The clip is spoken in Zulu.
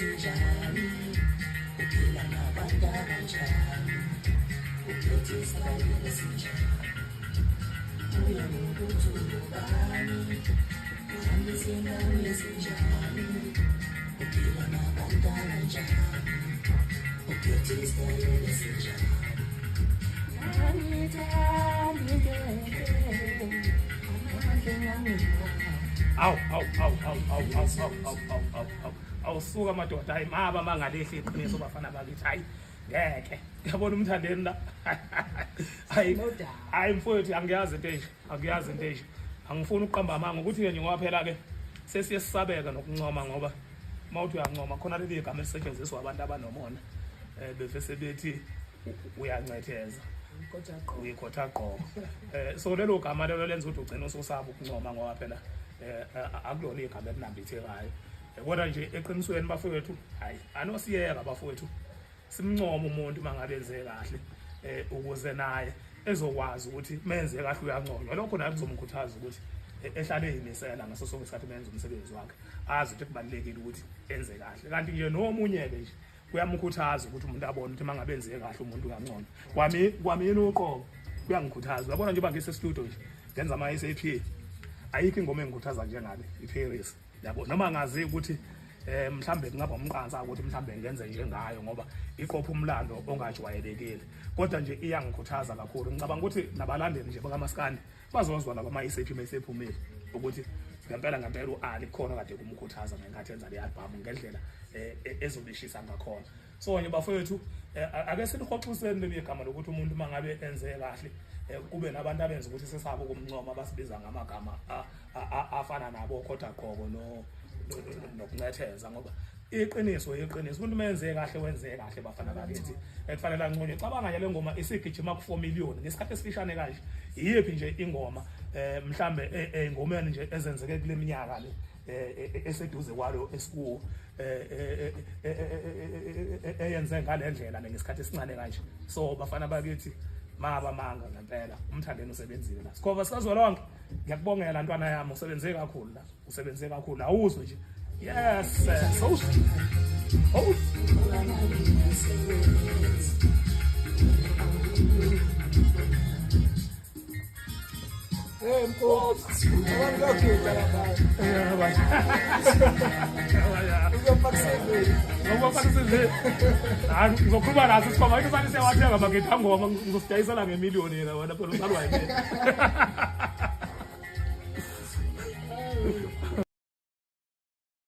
esinjani uphila nabantu abanjani uphethe isibalo esinjani uya ngokuthulubani uhambise indawo esinjani uphila nabantu abanjani uphethe isibalo esinjani awusuka madoda hayi maba mangalehla iqiniso bafana bakithi hayi ngeke ngiyabona umthandeni la hayi mfowethu angiyazi into enje angifuni uqamba amanga ukuthi nje ngoba ke sesiye sisabeka nokuncoma ngoba mawuthi uyancoma khona leli igama elisetshenziswa abantu abanomona befese bethi uyancetheza uyikhotha qoko so lelo gama lelo lenza ukuthi ugcina usosaba ukuncoma ngoba phela akulona igama elinambithekayo kodwa nje eqinisweni bafowethu hayi anosiyeka bafowethu simncoma umuntu mangabe enze kahle ukuze naye ezokwazi ukuthi menze kahle uyanconywa lokho naye kuzomkhuthaza ukuthi ehlale eyimisela ngaso sonke isikhathi menza umsebenzi wakhe azi ukuthi kubalekile ukuthi enze kahle kanti nje nomunye ke nje kuyamkhuthaza ukuthi umuntu abone ukuthi mangabe enze kahle umuntu uyanconywa kwamini uqobo kuyangikhuthaza uyabona nje bangise studio nje ngenza ama SAP ayikho ingoma engikhuthaza njengale iParis yabo noma ngazi ukuthi mhlambe ngaba umqansa ukuthi mhlambe ngenze njengayo ngoba iqopha umlando ongajwayelekile kodwa nje iyangikhuthaza kakhulu ngicabanga ukuthi nabalandeli nje bakaMaskandi bazozwa laba ama SAP mayisephumile ukuthi ngempela u-Ali khona kade kumkhuthaza ngenkathi enza le album ngendlela ezobishisa ngakhona so nje bafowethu ake silihoxiseni leli igama lokuthi umuntu mangabe enze kahle kube nabantu abenza ukuthi sesabo kumncoma basibiza ngamagama afana nabo khotha qoko nokuncetheza ngoba iqiniso umuntu menze kahle wenze kahle bafana bakithi ekufanele anconywe cabanga nje le ngoma isigijima ku 4 million ngesikhathi esifishane kanje yiphi nje ingoma mhlambe engomeni nje ezenzeke kule minyaka le eseduze kwalo esikuwo eyenze ngalendlela ngesikhathi esincane kanje so bafana bakithi maba manga ngempela umthandeni usebenzile la sikhova sikazwe lonke ngiyakubongela ntwana yami usebenze kakhulu awuzwe nje yes so ngizokhuluma naso sikhoma ike sani siyawathenga magethangoma ngizosidayisela ngemiliyoni yena wena phela uqalwa yini